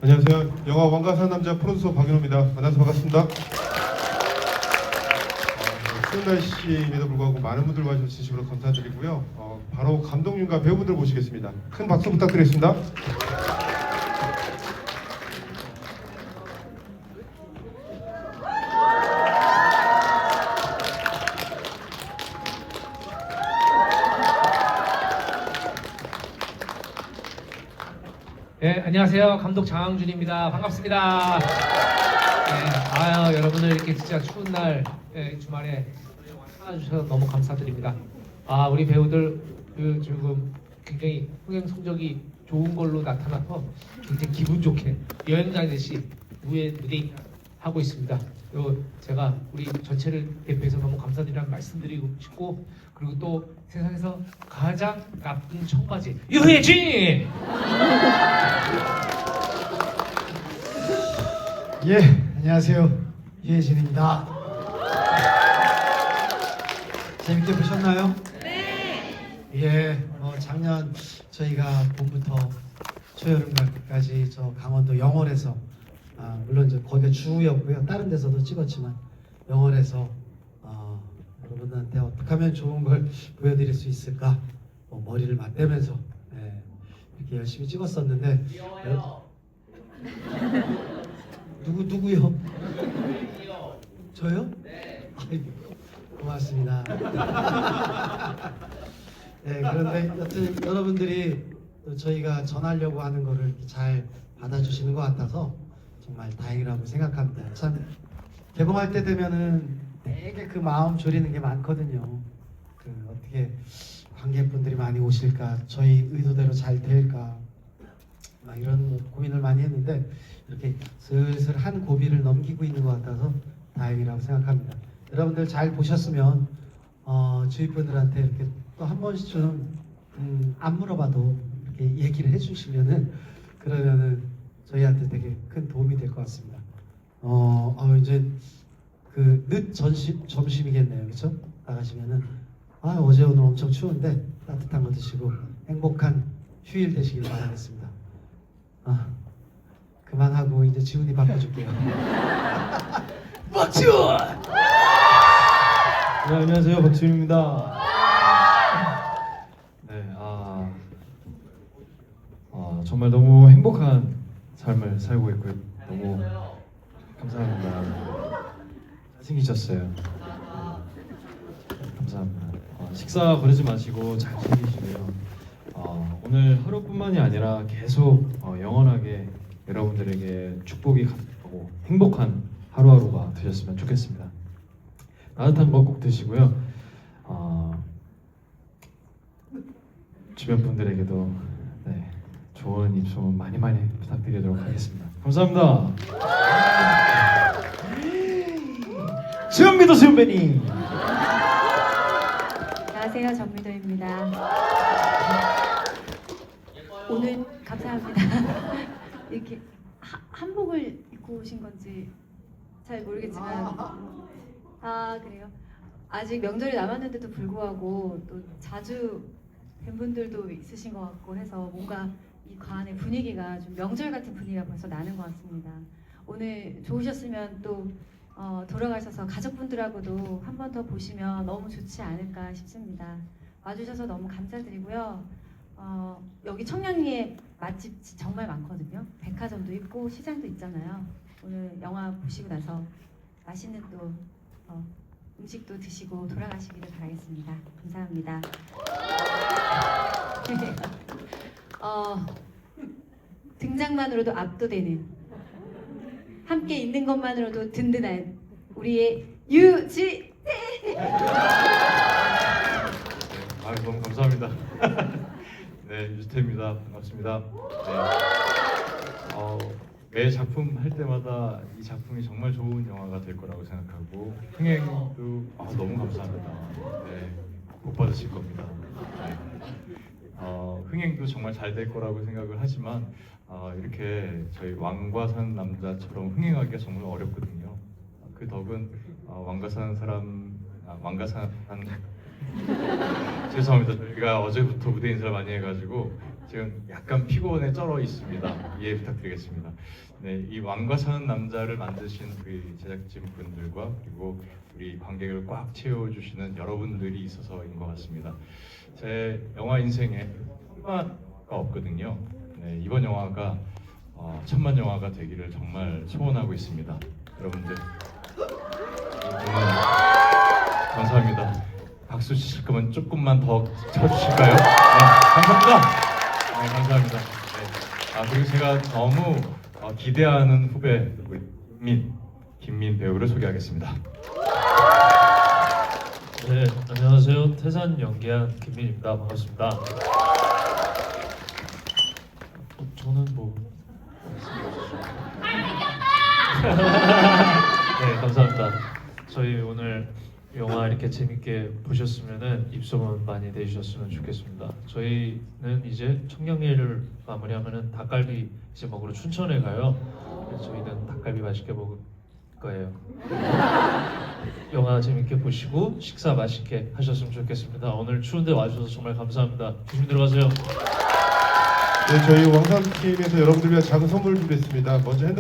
안녕하세요. 영화 왕가 사는 남자 프로듀서 박윤호입니다. 만나서 반갑습니다. 추운 날씨임에도 불구하고 많은 분들 와주셔서 진심으로 감사드리고요. 바로 감독님과 배우분들 모시겠습니다. 큰 박수 부탁드리겠습니다. 네, 안녕하세요. 감독 장항준입니다. 반갑습니다. 네, 여러분들 이렇게 진짜 추운 날 주말에 찾아주셔서 너무 감사드립니다. 우리 배우들 지금 굉장히 흥행 성적이 좋은 걸로 나타나서 굉장히 기분 좋게 여행 가듯이 무대 하고 있습니다. 그리고 제가 우리 전체를 대표해서 너무 감사드리라는 말씀드리고 싶고, 그리고 또 세상에서 가장 나쁜 청바지 유해진! 예, 안녕하세요. 유해진입니다. 재밌게 보셨나요? 네. 예, 작년 저희가 봄부터 초여름까지 저 강원도 영월에서 물론 이제 거기가 주였고요. 다른 데서도 찍었지만 영월에서 여러분한테 어떻게 하면 좋은 걸 보여드릴 수 있을까 머리를 맞대면서 이렇게 열심히 찍었었는데. 누구요? 저요? 네. 아이고, 고맙습니다. 네, 그런데 여튼 여러분들이 또 저희가 전하려고 하는 거를 이렇게 잘 받아주시는 것 같아서 정말 다행이라고 생각합니다. 참 개봉할 때 되면은 되게 그 마음 졸이는 게 많거든요. 어떻게 관객분들이 많이 오실까, 저희 의도대로 잘 될까, 막 이런 고민을 많이 했는데 이렇게 슬슬 한 고비를 넘기고 있는 것 같아서 다행이라고 생각합니다. 여러분들 잘 보셨으면 주위 분들한테 이렇게 또 한 번씩은 안 물어봐도 이렇게 얘기를 해주시면은 그러면은 저희한테 되게 큰 도움이 될 것 같습니다. 이제 늦 점심이겠네요, 그렇죠? 나가시면은 어제 오늘 엄청 추운데 따뜻한 거 드시고 행복한 휴일 되시길 바라겠습니다. 그만하고 이제 지훈이 바꿔줄게요. 박지훈! 네, 안녕하세요. 박지훈입니다. 네, 정말 너무 행복한 삶을 살고 있고요. 너무 감사합니다. 잘생기셨어요. 감사합니다. 식사 거르지 마시고 잘 챙기시고요. 오늘 하루뿐만이 아니라 계속 영원하게 여러분들에게 축복이 가득하고 행복한 하루하루가 되셨으면 좋겠습니다. 따뜻한 거 꼭 드시고요. 주변 분들에게도 좋은 입소문 많이 부탁드리도록 하겠습니다. 감사합니다. 수현미도 수현배님. 안녕하세요, 정미도입니다. 오늘 감사합니다. 이렇게 한복을 입고 오신 건지 잘 모르겠지만 그래요? 아직 명절이 남았는데도 불구하고 또 자주 팬분들도 있으신 것 같고 해서 뭔가 이 관의 분위기가 좀 명절 같은 분위기가 벌써 나는 것 같습니다. 오늘 좋으셨으면 또 돌아가셔서 가족분들하고도 한 번 더 보시면 너무 좋지 않을까 싶습니다. 와주셔서 너무 감사드리고요. 여기 청량리에 맛집 정말 많거든요. 백화점도 있고 시장도 있잖아요. 오늘 영화 보시고 나서 맛있는 또 음식도 드시고 돌아가시기를 바라겠습니다. 감사합니다. 등장만으로도 압도되는, 함께 있는 것만으로도 든든한 우리의 유지. 너무 감사합니다. 네, 유지태입니다. 반갑습니다. 매 작품 할 때마다 이 작품이 정말 좋은 영화가 될 거라고 생각하고 흥행도 너무 감사합니다. 복 받으실 겁니다. 흥행도 정말 잘 될 거라고 생각을 하지만 이렇게 저희 왕과 사는 남자처럼 흥행하기가 정말 어렵거든요. 그 덕은 왕가 사는 사람, 죄송합니다. 저희가 어제부터 무대 인사를 많이 해가지고 지금 약간 피곤에 쩔어 있습니다. 이해 부탁드리겠습니다. 네, 이 왕과 사는 남자를 만드신 우리 제작진 분들과 그리고 우리 관객을 꽉 채워주시는 여러분들이 있어서인 것 같습니다. 제 영화 인생에 얼마가 없거든요. 네, 이번 영화가 천만 영화가 되기를 정말 소원하고 있습니다. 여러분들 오늘 감사합니다. 박수 치실 거면 조금만 더 쳐주실까요? 네, 감사합니다. 네, 감사합니다. 네. 그리고 제가 너무 기대하는 후배 우리 김민 배우를 소개하겠습니다. 네, 안녕하세요. 태산 연기한 김민입니다. 반갑습니다. 저는 뭐 네, 감사합니다. 저희 오늘 영화 이렇게 재밌게 보셨으면은 입소문 많이 내주셨으면 좋겠습니다. 저희는 이제 청량리를 마무리하면은 닭갈비 이제 먹으러 춘천에 가요. 그래서 저희는 닭갈비 맛있게 먹을 거예요. 영화 재밌게 보시고 식사 맛있게 하셨으면 좋겠습니다. 오늘 추운데 와주셔서 정말 감사합니다. 조심히 들어가세요. 네, 저희 왕산팀에서 여러분들 위한 작은 선물 준비했습니다. 먼저 핸드